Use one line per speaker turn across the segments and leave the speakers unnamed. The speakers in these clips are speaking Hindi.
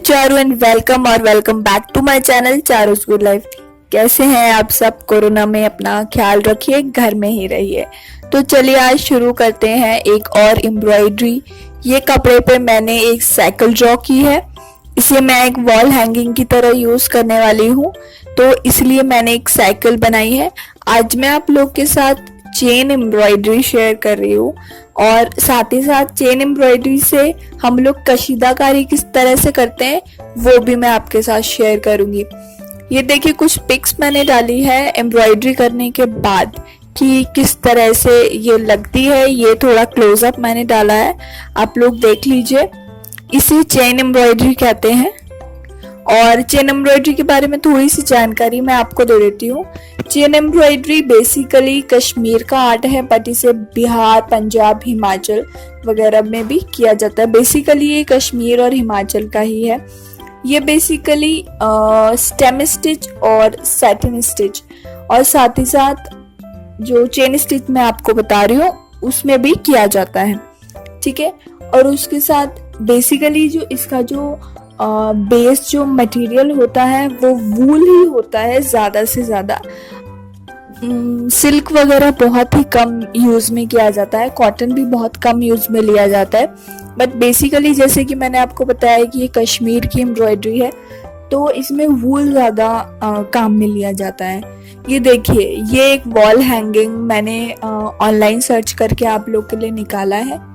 Charu and welcome back to my channel Charu's good life. कैसे हैं आप सब? कोरोना में अपना ख्याल रखिए, घर में ही रहिए। तो चलिए आज शुरू करते हैं एक और एम्ब्रॉयडरी। ये कपड़े पे मैंने एक साइकिल ड्रॉ की है। इसे मैं एक वॉल हैंगिंग की तरह यूज करने वाली हूँ, तो इसलिए मैंने एक साइकिल बनाई है। आज मैं आप लोग के साथ चेन एम्ब्रॉयडरी शेयर कर रही हूँ और साथ ही साथ चेन एम्ब्रॉयडरी से हम लोग कशीदाकारी किस तरह से करते हैं वो भी मैं आपके साथ शेयर करूंगी। ये देखिए कुछ पिक्स मैंने डाली है एम्ब्रॉयडरी करने के बाद कि किस तरह से ये लगती है। ये थोड़ा क्लोजअप मैंने डाला है, आप लोग देख लीजिए। इसे चेन एम्ब्रॉयडरी कहते हैं। और चेन एम्ब्रॉयडरी के बारे में थोड़ी सी जानकारी मैं आपको दे देती हूँ। चेन एम्ब्रॉयडरी बेसिकली कश्मीर का आर्ट है, बट इसे बिहार, पंजाब, हिमाचल वगैरह में भी किया जाता है। बेसिकली ये कश्मीर और हिमाचल का ही है। ये बेसिकली स्टेम स्टिच और सैटिन स्टिच और साथ ही साथ जो चेन स्टिच मैं आपको बता रही हूँ उसमें भी किया जाता है, ठीक है। और उसके साथ बेसिकली जो इसका जो बेस जो मटेरियल होता है वो वूल ही होता है ज़्यादा से ज़्यादा। सिल्क वगैरह बहुत ही कम यूज़ में किया जाता है, कॉटन भी बहुत कम यूज़ में लिया जाता है। बट बेसिकली जैसे कि मैंने आपको बताया कि ये कश्मीर की एम्ब्रॉयडरी है, तो इसमें वूल ज़्यादा काम में लिया जाता है। ये देखिए, ये एक वॉल हैंगिंग मैंने ऑनलाइन सर्च करके आप लोग के लिए निकाला है।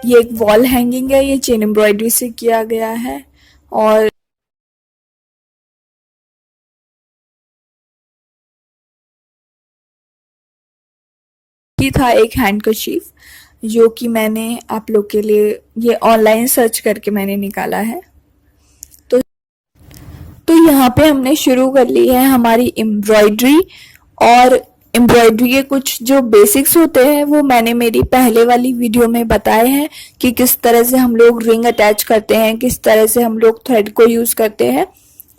ये एक वॉल हैंगिंग है, ये चेन एम्ब्रॉयडरी से किया गया है। और ये था एक हैंडकरचीफ जो कि मैंने आप लोग के लिए ये ऑनलाइन सर्च करके मैंने निकाला है। तो यहाँ पे हमने शुरू कर ली है हमारी एम्ब्रॉयडरी। और एम्ब्रॉयडरी के कुछ जो बेसिक्स होते हैं वो मैंने मेरी पहले वाली वीडियो में बताए हैं कि किस तरह से हम लोग रिंग अटैच करते हैं, किस तरह से हम लोग थ्रेड को यूज करते हैं।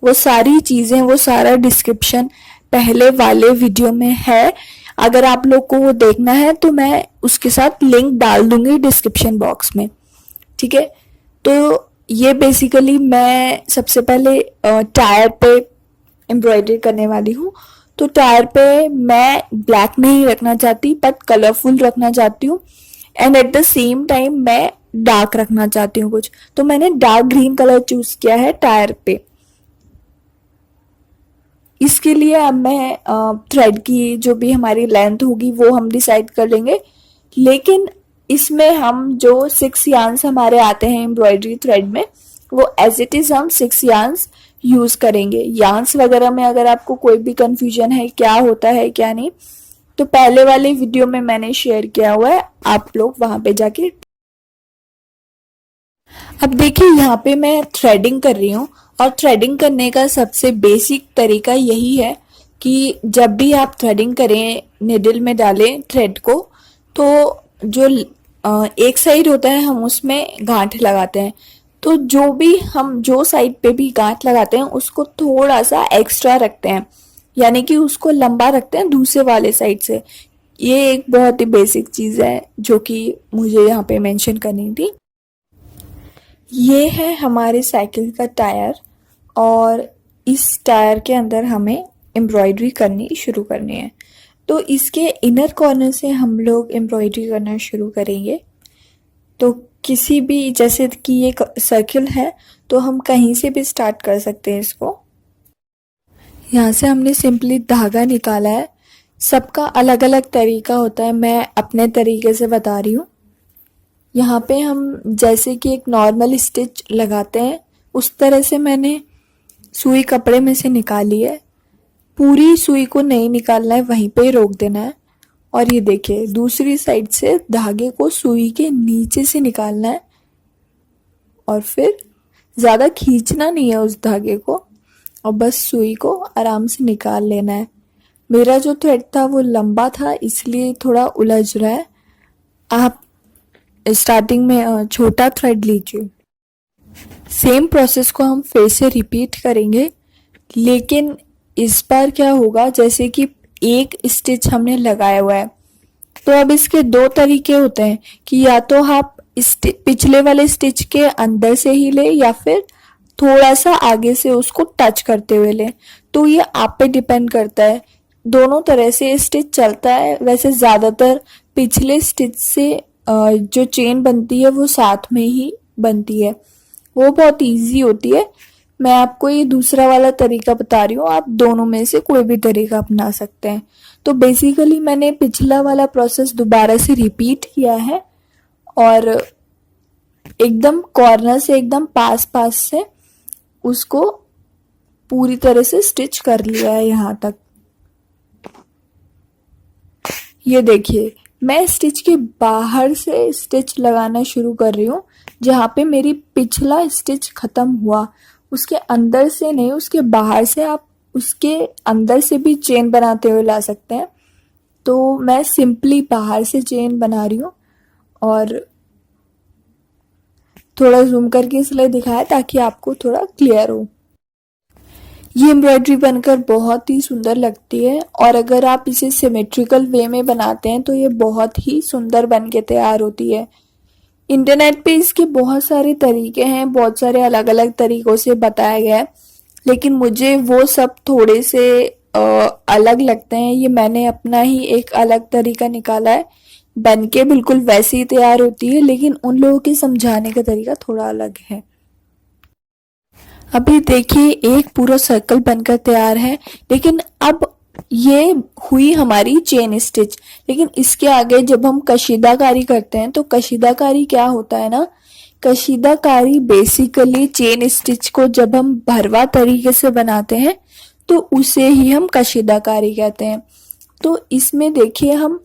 वो सारी चीजें, वो सारा डिस्क्रिप्शन पहले वाले वीडियो में है। अगर आप लोग को वो देखना है तो मैं उसके साथ लिंक डाल दूंगी डिस्क्रिप्शन बॉक्स में, ठीक है। तो ये बेसिकली मैं सबसे पहले टायर पे एम्ब्रॉयडरी करने वाली हूँ। तो टायर पे मैं ब्लैक नहीं रखना चाहती बट कलरफुल रखना चाहती हूँ, and at the same time मैं डार्क रखना चाहती हूँ कुछ। तो मैंने डार्क ग्रीन कलर चूज किया है टायर पे। इसके लिए अब मैं थ्रेड की जो भी हमारी लेंथ होगी वो हम डिसाइड कर लेंगे, लेकिन इसमें हम जो 6 यार्न्स हमारे आते हैं एम्ब्रॉयडरी थ्रेड में वो एज इट इज हम 6 यार्न्स यूज करेंगे। यार्न्स वगैरह में अगर आपको कोई भी कंफ्यूजन है क्या होता है क्या नहीं, तो पहले वाले वीडियो में मैंने शेयर किया हुआ है, आप लोग वहां पे जाके। अब देखिए यहाँ पे मैं थ्रेडिंग कर रही हूँ, और थ्रेडिंग करने का सबसे बेसिक तरीका यही है कि जब भी आप थ्रेडिंग करें, निडल में डालें थ्रेड को, तो जो एक साइड होता है हम उसमें गांठ लगाते हैं। तो जो भी हम जो साइड पे भी गांठ लगाते हैं उसको थोड़ा सा एक्स्ट्रा रखते हैं, यानी कि उसको लंबा रखते हैं दूसरे वाले साइड से। ये एक बहुत ही बेसिक चीज़ है जो कि मुझे यहाँ पे मेंशन करनी थी। ये है हमारे साइकिल का टायर, और इस टायर के अंदर हमें एम्ब्रॉयडरी करनी शुरू करनी है। तो इसके इनर कॉर्नर से हम लोग एम्ब्रॉयडरी करना शुरू करेंगे। तो किसी भी, जैसे कि ये सर्किल है तो हम कहीं से भी स्टार्ट कर सकते हैं इसको। यहाँ से हमने सिंपली धागा निकाला है। सबका अलग अलग तरीका होता है, मैं अपने तरीके से बता रही हूँ। यहाँ पे हम जैसे कि एक नॉर्मल स्टिच लगाते हैं उस तरह से मैंने सुई कपड़े में से निकाली है। पूरी सुई को नहीं निकालना है, वहीं पे ही रोक देना है। और ये देखिए दूसरी साइड से धागे को सुई के नीचे से निकालना है, और फिर ज़्यादा खींचना नहीं है उस धागे को, और बस सुई को आराम से निकाल लेना है। मेरा जो थ्रेड था वो लंबा था इसलिए थोड़ा उलझ रहा है। आप स्टार्टिंग में छोटा थ्रेड लीजिए। सेम प्रोसेस को हम फिर से रिपीट करेंगे, लेकिन इस बार क्या होगा, जैसे कि एक स्टिच हमने लगाया हुआ है तो अब इसके 2 तरीके होते हैं कि या तो आप पिछले वाले स्टिच के अंदर से ही ले या फिर थोड़ा सा आगे से उसको टच करते हुए ले, तो ये आप पे डिपेंड करता है। दोनों तरह से स्टिच चलता है। वैसे ज़्यादातर पिछले स्टिच से जो चेन बनती है वो साथ में ही बनती है, वो बहुत इजी होती है। मैं आपको ये दूसरा वाला तरीका बता रही हूँ, आप दोनों में से कोई भी तरीका अपना सकते हैं। तो बेसिकली मैंने पिछला वाला प्रोसेस दोबारा से रिपीट किया है और एकदम कॉर्नर से एकदम पास पास से उसको पूरी तरह से स्टिच कर लिया है यहाँ तक। ये देखिए, मैं स्टिच के बाहर से स्टिच लगाना शुरू कर रही हूँ, जहाँ पे मेरी पिछला स्टिच खत्म हुआ। उसके अंदर से नहीं, उसके बाहर से आप उसके अंदर से भी चेन बनाते हुए ला सकते हैं। तो मैं सिंपली बाहर से चेन बना रही हूँ और थोड़ा जूम करके इसलिए दिखाया ताकि आपको थोड़ा क्लियर हो। ये एम्ब्रॉयडरी बनकर बहुत ही सुंदर लगती है और अगर आप इसे सिमेट्रिकल वे में बनाते हैं तो ये बहुत ही सुंदर बन के तैयार होती है। इंटरनेट पे इसके बहुत सारे तरीके हैं, बहुत सारे अलग अलग तरीकों से बताया गया है, लेकिन मुझे वो सब थोड़े से अलग लगते हैं। ये मैंने अपना ही एक अलग तरीका निकाला है, बन के बिल्कुल वैसे ही तैयार होती है, लेकिन उन लोगों के समझाने का तरीका थोड़ा अलग है। अभी देखिए एक पूरा सर्कल बनकर तैयार है, लेकिन अब ये हुई हमारी चेन स्टिच। लेकिन इसके आगे जब हम कशीदाकारी करते हैं तो कशीदाकारी क्या होता है ना, कशीदाकारी बेसिकली चेन स्टिच को जब हम भरवा तरीके से बनाते हैं तो उसे ही हम कशीदाकारी कहते हैं। तो इसमें देखिए हम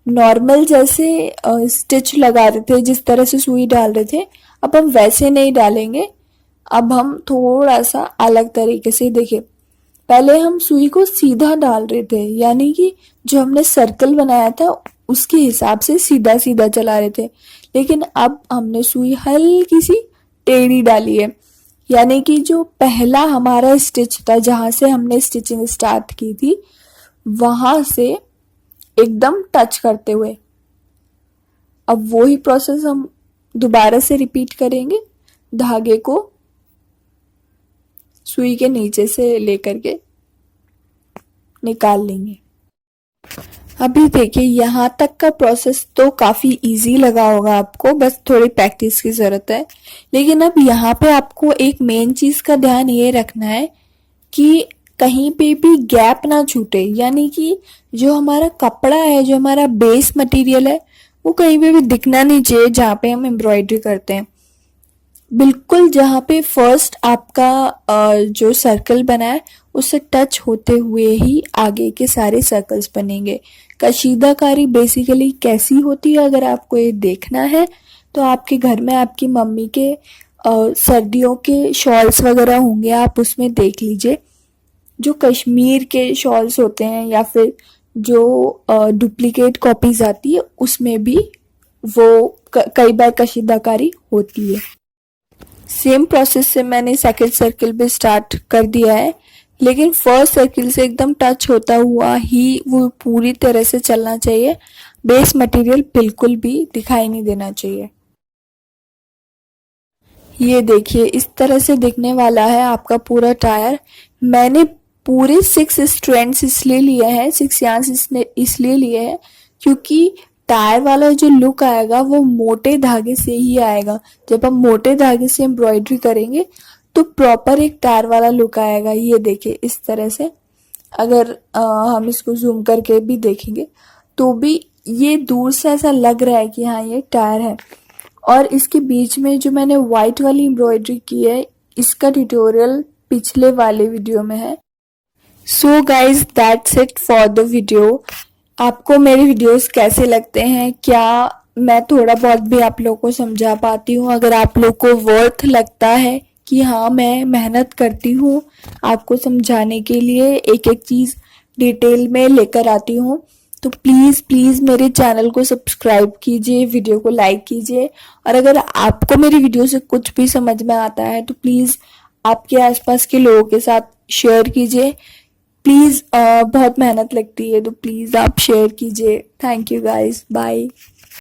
नॉर्मल जैसे स्टिच लगा रहे थे, जिस तरह से सुई डाल रहे थे, अब हम वैसे नहीं डालेंगे। अब हम थोड़ा सा अलग तरीके से, देखिए पहले हम सुई को सीधा डाल रहे थे, यानी कि जो हमने सर्कल बनाया था उसके हिसाब से सीधा सीधा चला रहे थे, लेकिन अब हमने सुई हल्की सी टेढ़ी डाली है, यानी कि जो पहला हमारा स्टिच था जहां से हमने स्टिचिंग स्टार्ट की थी वहां से एकदम टच करते हुए। अब वो ही प्रोसेस हम दोबारा से रिपीट करेंगे। धागे को सुई के नीचे से लेकर के निकाल लेंगे। अभी देखिए यहाँ तक का प्रोसेस तो काफी इजी लगा होगा आपको, बस थोड़ी प्रैक्टिस की जरूरत है। लेकिन अब यहाँ पे आपको एक मेन चीज का ध्यान ये रखना है कि कहीं पे भी गैप ना छूटे, यानी कि जो हमारा कपड़ा है, जो हमारा बेस मटेरियल है, वो कहीं पे भी दिखना नहीं चाहिए जहाँ पे हम एम्ब्रॉयडरी करते हैं। बिल्कुल जहाँ पे फर्स्ट आपका जो सर्कल बना है उससे टच होते हुए ही आगे के सारे सर्कल्स बनेंगे। कशीदाकारी बेसिकली कैसी होती है, अगर आपको ये देखना है तो आपके घर में आपकी मम्मी के सर्दियों के शॉल्स वगैरह होंगे, आप उसमें देख लीजिए। जो कश्मीर के शॉल्स होते हैं या फिर जो डुप्लीकेट कॉपीज आती है उसमें भी वो कई बार कशीदाकारी होती है। सेम प्रोसेस से मैंने सेकंड सर्कल भी स्टार्ट कर दिया है, लेकिन फर्स्ट सर्कल से एकदम टच होता हुआ ही वो पूरी तरह से चलना चाहिए। बेस मटेरियल बिल्कुल भी दिखाई नहीं देना चाहिए। ये देखिए इस तरह से दिखने वाला है आपका पूरा टायर। मैंने पूरे 6 स्ट्रैंड्स इसलिए लिए हैं, 6 यार्न्स इसलिए लिए हैं क्योंकि टायर वाला जो लुक आएगा वो मोटे धागे से ही आएगा। जब हम मोटे धागे से एम्ब्रॉयडरी करेंगे तो प्रॉपर एक टायर वाला लुक आएगा। ये देखिए इस तरह से, अगर हम इसको जूम करके भी देखेंगे तो भी ये दूर से ऐसा लग रहा है कि हाँ ये टायर है। और इसके बीच में जो मैंने व्हाइट वाली एम्ब्रॉयडरी की है, इसका ट्यूटोरियल पिछले वाले वीडियो में है। So guys that's it for the video. आपको मेरे वीडियोस कैसे लगते हैं? क्या मैं थोड़ा बहुत भी आप लोगों को समझा पाती हूँ? अगर आप लोग को वर्थ लगता है कि हाँ मैं मेहनत करती हूँ आपको समझाने के लिए, एक एक चीज़ डिटेल में लेकर आती हूँ, तो प्लीज़ प्लीज़ मेरे चैनल को सब्सक्राइब कीजिए, वीडियो को लाइक कीजिए। और अगर आपको मेरी वीडियो से कुछ भी समझ में आता है तो प्लीज़ आपके आसपास के लोगों के साथ शेयर कीजिए। प्लीज़ बहुत मेहनत लगती है तो प्लीज़ आप शेयर कीजिए। Thank you guys, bye.